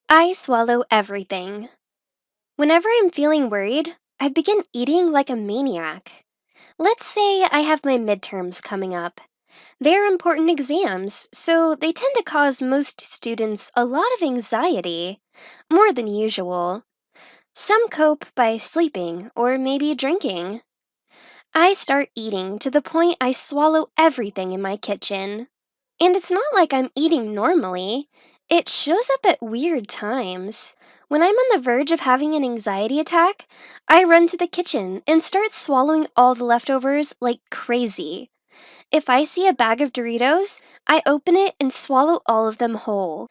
I swallow everything. Whenever I'm feeling worried, I begin eating like a maniac. Let's say I have my midterms coming up. They're important exams, so they tend to cause most students a lot of anxiety, more than usual. Some cope by sleeping or maybe drinking. I start eating to the point I swallow everything in my kitchen. And it's not like I'm eating normally. It shows up at weird times. When I'm on the verge of having an anxiety attack, I run to the kitchen and start swallowing all the leftovers like crazy. If I see a bag of Doritos, I open it and swallow all of them whole.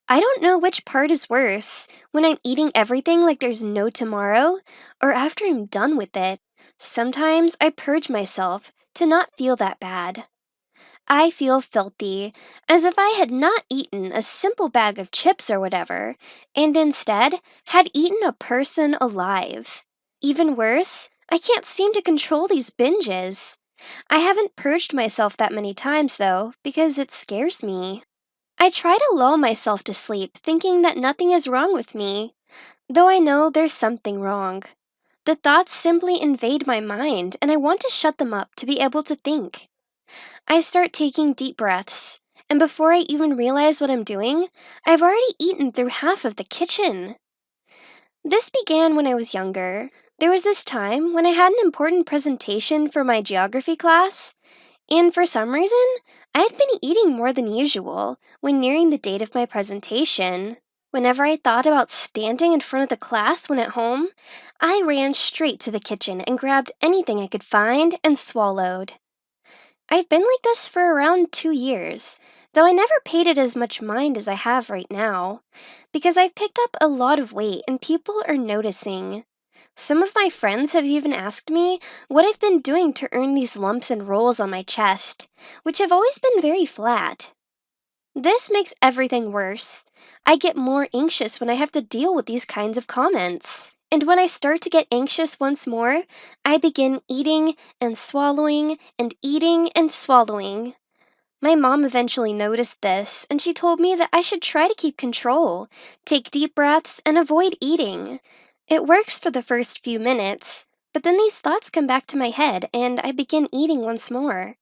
I don't know which part is worse, when I'm eating everything like there's no tomorrow, or after I'm done with it. Sometimes I purge myself to not feel that bad. I feel filthy, as if I had not eaten a simple bag of chips or whatever, and instead had eaten a person alive. Even worse, I can't seem to control these binges. I haven't purged myself that many times though, because it scares me. I try to lull myself to sleep, thinking that nothing is wrong with me, though I know there's something wrong. The thoughts simply invade my mind, and I want to shut them up to be able to think. I start taking deep breaths, and before I even realize what I'm doing, I've already eaten through half of the kitchen. This began when I was younger. There was this time when I had an important presentation for my geography class, and for some reason, I had been eating more than usual when nearing the date of my presentation. Whenever I thought about standing in front of the class when at home, I ran straight to the kitchen and grabbed anything I could find and swallowed. I've been like this for around 2 years, though I never paid it as much mind as I have right now, because I've picked up a lot of weight and people are noticing. Some of my friends have even asked me what I've been doing to earn these lumps and rolls on my chest, which have always been very flat. This makes everything worse. I get more anxious when I have to deal with these kinds of comments. And when I start to get anxious once more, I begin eating and swallowing and eating and swallowing. My mom eventually noticed this, and she told me that I should try to keep control, take deep breaths, and avoid eating. It works for the first few minutes, but then these thoughts come back to my head, and I begin eating once more.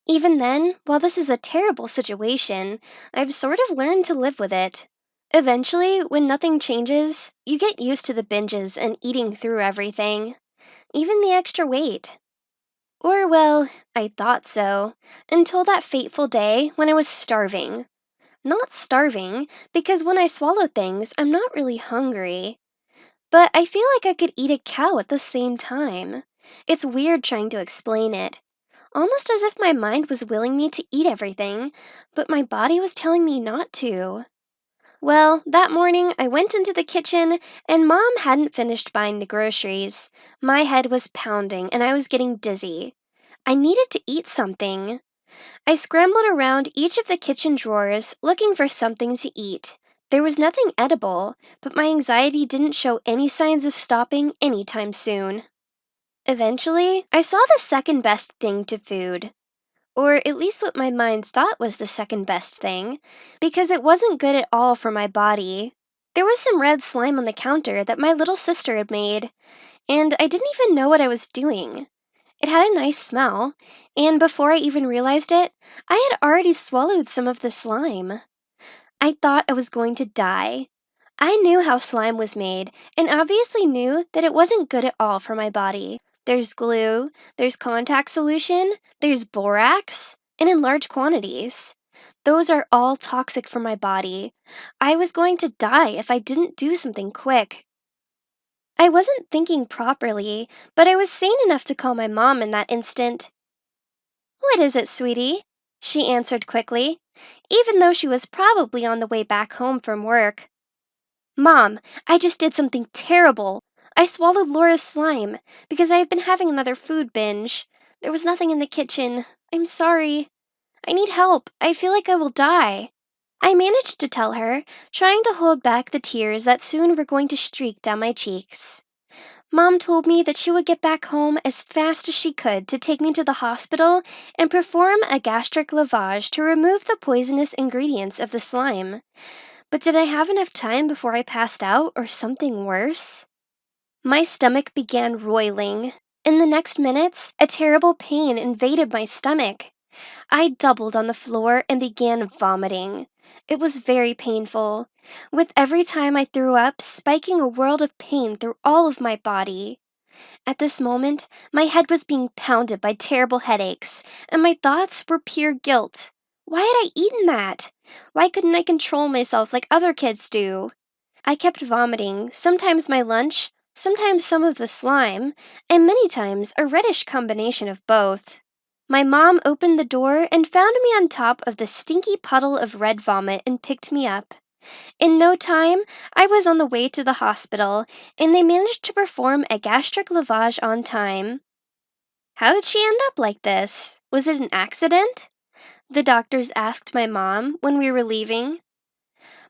Even then, while this is a terrible situation, I've sort of learned to live with it. Eventually, when nothing changes, you get used to the binges and eating through everything, even the extra weight. Or, well, I thought so, until that fateful day when I was starving. Not starving, because when I swallow things, I'm not really hungry. But I feel like I could eat a cow at the same time. It's weird trying to explain it. Almost as if my mind was willing me to eat everything, but my body was telling me not to. Well, that morning I went into the kitchen and Mom hadn't finished buying the groceries. My head was pounding and I was getting dizzy. I needed to eat something. I scrambled around each of the kitchen drawers looking for something to eat. There was nothing edible, but my anxiety didn't show any signs of stopping anytime soon. Eventually, I saw the second best thing to food. Or at least what my mind thought was the second best thing, because it wasn't good at all for my body. There was some red slime on the counter that my little sister had made, and I didn't even know what I was doing. It had a nice smell, and before I even realized it, I had already swallowed some of the slime. I thought I was going to die. I knew how slime was made, and obviously knew that it wasn't good at all for my body. There's glue, there's contact solution, there's borax, and in large quantities. Those are all toxic for my body. I was going to die if I didn't do something quick. I wasn't thinking properly, but I was sane enough to call my mom in that instant. "What is it, sweetie?" she answered quickly, even though she was probably on the way back home from work. "Mom, I just did something terrible. I swallowed Laura's slime because I have been having another food binge. There was nothing in the kitchen. I'm sorry. I need help. I feel like I will die." I managed to tell her, trying to hold back the tears that soon were going to streak down my cheeks. Mom told me that she would get back home as fast as she could to take me to the hospital and perform a gastric lavage to remove the poisonous ingredients of the slime. But did I have enough time before I passed out or something worse? My stomach began roiling. In the next minutes, a terrible pain invaded my stomach. I doubled on the floor and began vomiting. It was very painful, with every time I threw up spiking a world of pain through all of my body. At this moment, my head was being pounded by terrible headaches, and my thoughts were pure guilt. Why had I eaten that? Why couldn't I control myself like other kids do? I kept vomiting, sometimes my lunch, sometimes some of the slime, and many times a reddish combination of both. My mom opened the door and found me on top of the stinky puddle of red vomit and picked me up. In no time, I was on the way to the hospital, and they managed to perform a gastric lavage on time. How did she end up like this? Was it an accident? The doctors asked my mom when we were leaving.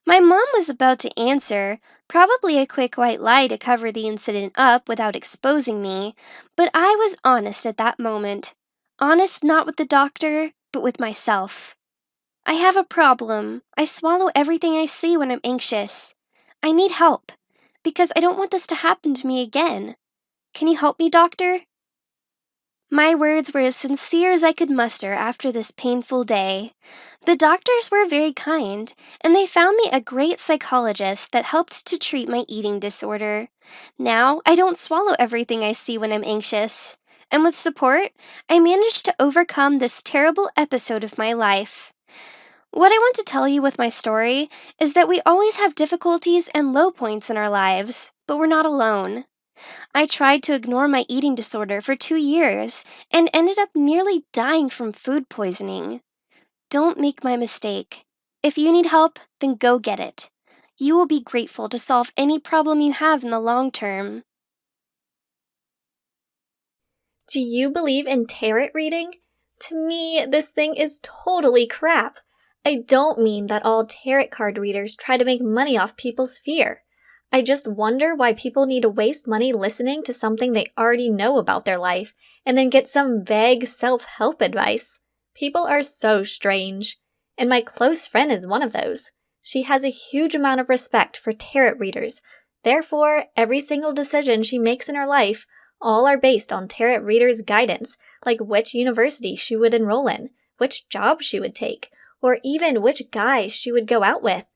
My mom was about to answer, probably a quick white lie to cover the incident up without exposing me, but I was honest at that moment. Honest not with the doctor, but with myself. I have a problem. I swallow everything I see when I'm anxious. I need help, because I don't want this to happen to me again. Can you help me, doctor? My words were as sincere as I could muster after this painful day. The doctors were very kind, and they found me a great psychologist that helped to treat my eating disorder. Now, I don't swallow everything I see when I'm anxious. And with support, I managed to overcome this terrible episode of my life. What I want to tell you with my story is that we always have difficulties and low points in our lives, but we're not alone. I tried to ignore my eating disorder for 2 years and ended up nearly dying from food poisoning. Don't make my mistake. If you need help, then go get it. You will be grateful to solve any problem you have in the long term. Do you believe in tarot reading? To me, this thing is totally crap. I don't mean that all tarot card readers try to make money off people's fear. I just wonder why people need to waste money listening to something they already know about their life and then get some vague self-help advice. People are so strange. And my close friend is one of those. She has a huge amount of respect for tarot readers. Therefore, every single decision she makes in her life all are based on tarot readers' guidance, like which university she would enroll in, which job she would take, or even which guys she would go out with.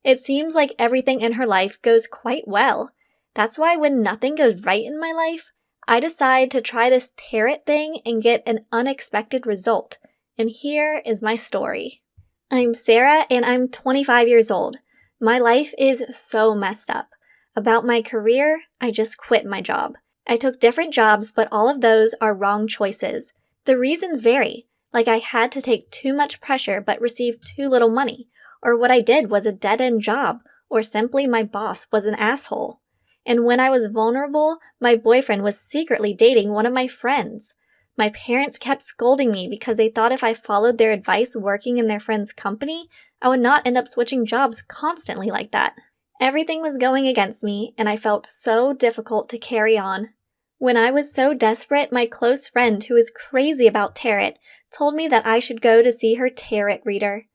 It seems like everything in her life goes quite well. That's why when nothing goes right in my life, I decide to try this tarot thing and get an unexpected result. And here is my story. I'm Sarah and I'm 25 years old. My life is so messed up. About my career, I just quit my job. I took different jobs, but all of those are wrong choices. The reasons vary, like I had to take too much pressure but received too little money, or what I did was a dead-end job, or simply my boss was an asshole. And when I was vulnerable, my boyfriend was secretly dating one of my friends. My parents kept scolding me because they thought if I followed their advice working in their friend's company, I would not end up switching jobs constantly like that. Everything was going against me, and I felt so difficult to carry on. When I was so desperate, my close friend, who is crazy about tarot, told me that I should go to see her tarot reader.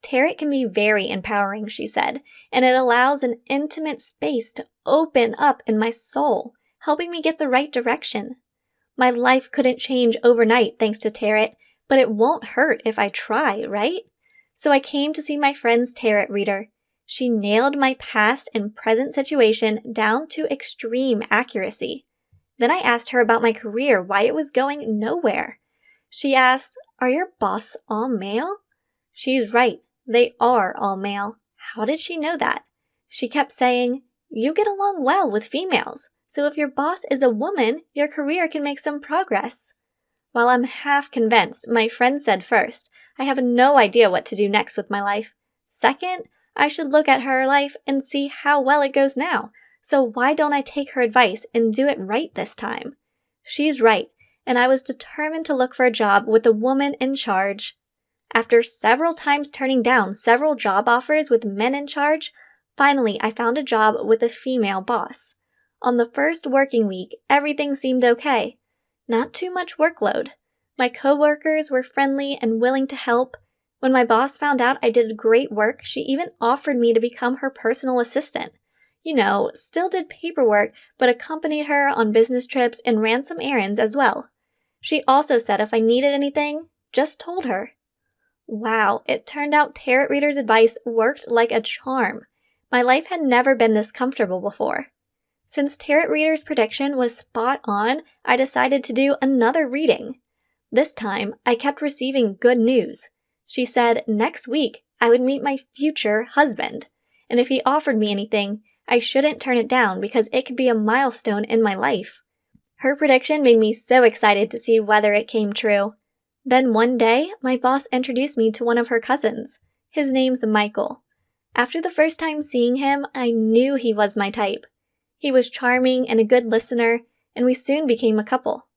Tarot can be very empowering, she said, and it allows an intimate space to open up in my soul, helping me get the right direction. My life couldn't change overnight thanks to tarot, but it won't hurt if I try, right? So I came to see my friend's tarot reader. She nailed my past and present situation down to extreme accuracy. Then I asked her about my career, why it was going nowhere. She asked, "Are your boss all male?" She's right. They are all male. How did she know that? She kept saying, "You get along well with females, so if your boss is a woman, your career can make some progress." While I'm half convinced, my friend said first, I have no idea what to do next with my life. Second, I should look at her life and see how well it goes now, so why don't I take her advice and do it right this time? She's right, and I was determined to look for a job with a woman in charge. After several times turning down several job offers with men in charge, finally I found a job with a female boss. On the first working week, everything seemed okay. Not too much workload. My coworkers were friendly and willing to help. When my boss found out I did great work, she even offered me to become her personal assistant. Still did paperwork, but accompanied her on business trips and ran some errands as well. She also said if I needed anything, just told her. Wow, it turned out tarot reader's advice worked like a charm. My life had never been this comfortable before. Since tarot reader's prediction was spot on, I decided to do another reading. This time, I kept receiving good news. She said next week I would meet my future husband, and if he offered me anything, I shouldn't turn it down because it could be a milestone in my life. Her prediction made me so excited to see whether it came true. Then one day, my boss introduced me to one of her cousins. His name's Michael. After the first time seeing him, I knew he was my type. He was charming and a good listener, and we soon became a couple.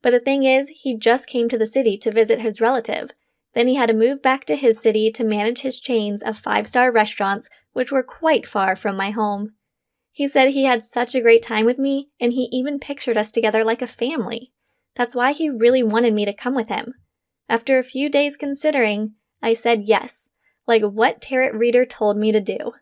But the thing is, he just came to the city to visit his relative. Then he had to move back to his city to manage his chains of 5-star restaurants, which were quite far from my home. He said he had such a great time with me, and he even pictured us together like a family. That's why he really wanted me to come with him. After a few days considering, I said yes, like what tarot reader told me to do.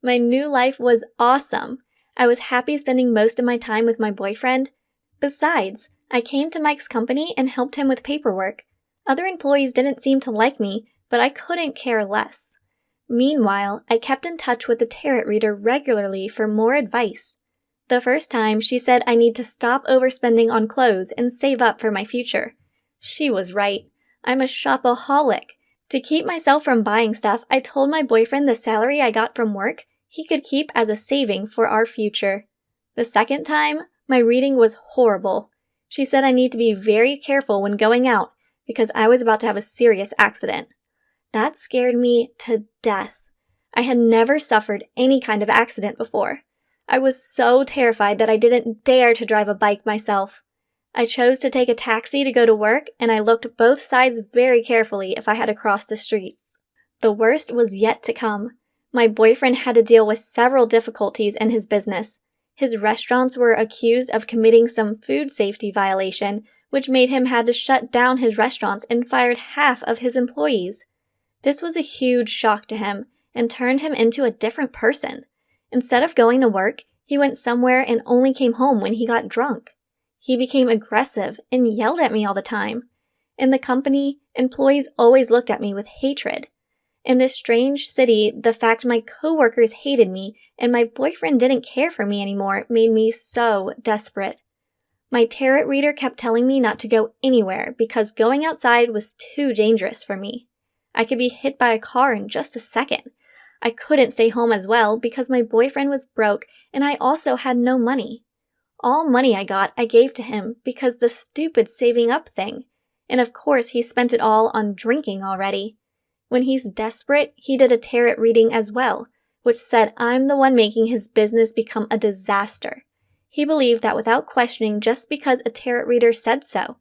My new life was awesome. I was happy spending most of my time with my boyfriend. Besides, I came to Mike's company and helped him with paperwork. Other employees didn't seem to like me, but I couldn't care less. Meanwhile, I kept in touch with the tarot reader regularly for more advice. The first time, she said I need to stop overspending on clothes and save up for my future. She was right. I'm a shopaholic. To keep myself from buying stuff, I told my boyfriend the salary I got from work he could keep as a saving for our future. The second time, my reading was horrible. She said I need to be very careful when going out because I was about to have a serious accident. That scared me to death. I had never suffered any kind of accident before. I was so terrified that I didn't dare to drive a bike myself. I chose to take a taxi to go to work, and I looked both sides very carefully if I had to cross the streets. The worst was yet to come. My boyfriend had to deal with several difficulties in his business. His restaurants were accused of committing some food safety violation, which made him had to shut down his restaurants and fired half of his employees. This was a huge shock to him and turned him into a different person. Instead of going to work, he went somewhere and only came home when he got drunk. He became aggressive and yelled at me all the time. In the company, employees always looked at me with hatred. In this strange city, the fact my coworkers hated me and my boyfriend didn't care for me anymore made me so desperate. My tarot reader kept telling me not to go anywhere because going outside was too dangerous for me. I could be hit by a car in just a second. I couldn't stay home as well because my boyfriend was broke and I also had no money. All money I got, I gave to him because the stupid saving up thing. And of course, he spent it all on drinking already. When he's desperate, he did a tarot reading as well, which said I'm the one making his business become a disaster. He believed that without questioning just because a tarot reader said so.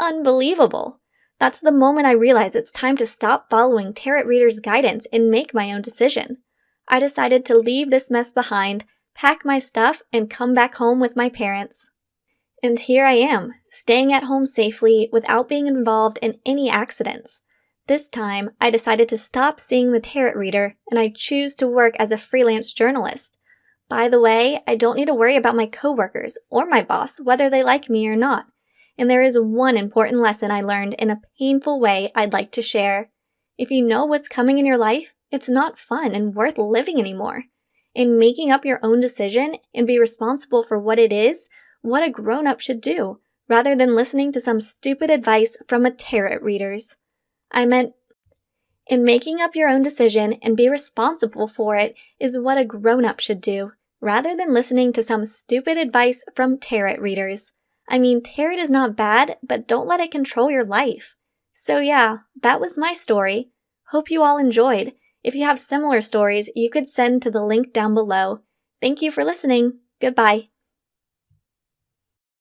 Unbelievable! That's the moment I realized it's time to stop following tarot readers' guidance and make my own decision. I decided to leave this mess behind, pack my stuff, and come back home with my parents. And here I am, staying at home safely without being involved in any accidents. This time, I decided to stop seeing the tarot reader, and I choose to work as a freelance journalist. By the way, I don't need to worry about my coworkers or my boss, whether they like me or not. And there is one important lesson I learned in a painful way I'd like to share. If you know what's coming in your life, it's not fun and worth living anymore. In making up your own decision and be responsible for what it is, what a grown-up should do, rather than listening to some stupid advice from a tarot readers. I meant, in making up your own decision and be responsible for it is what a grown-up should do, rather than listening to some stupid advice from tarot readers. I mean, tarot is not bad, but don't let it control your life. So yeah, that was my story. Hope you all enjoyed. If you have similar stories, you could send to the link down below. Thank you for listening. Goodbye.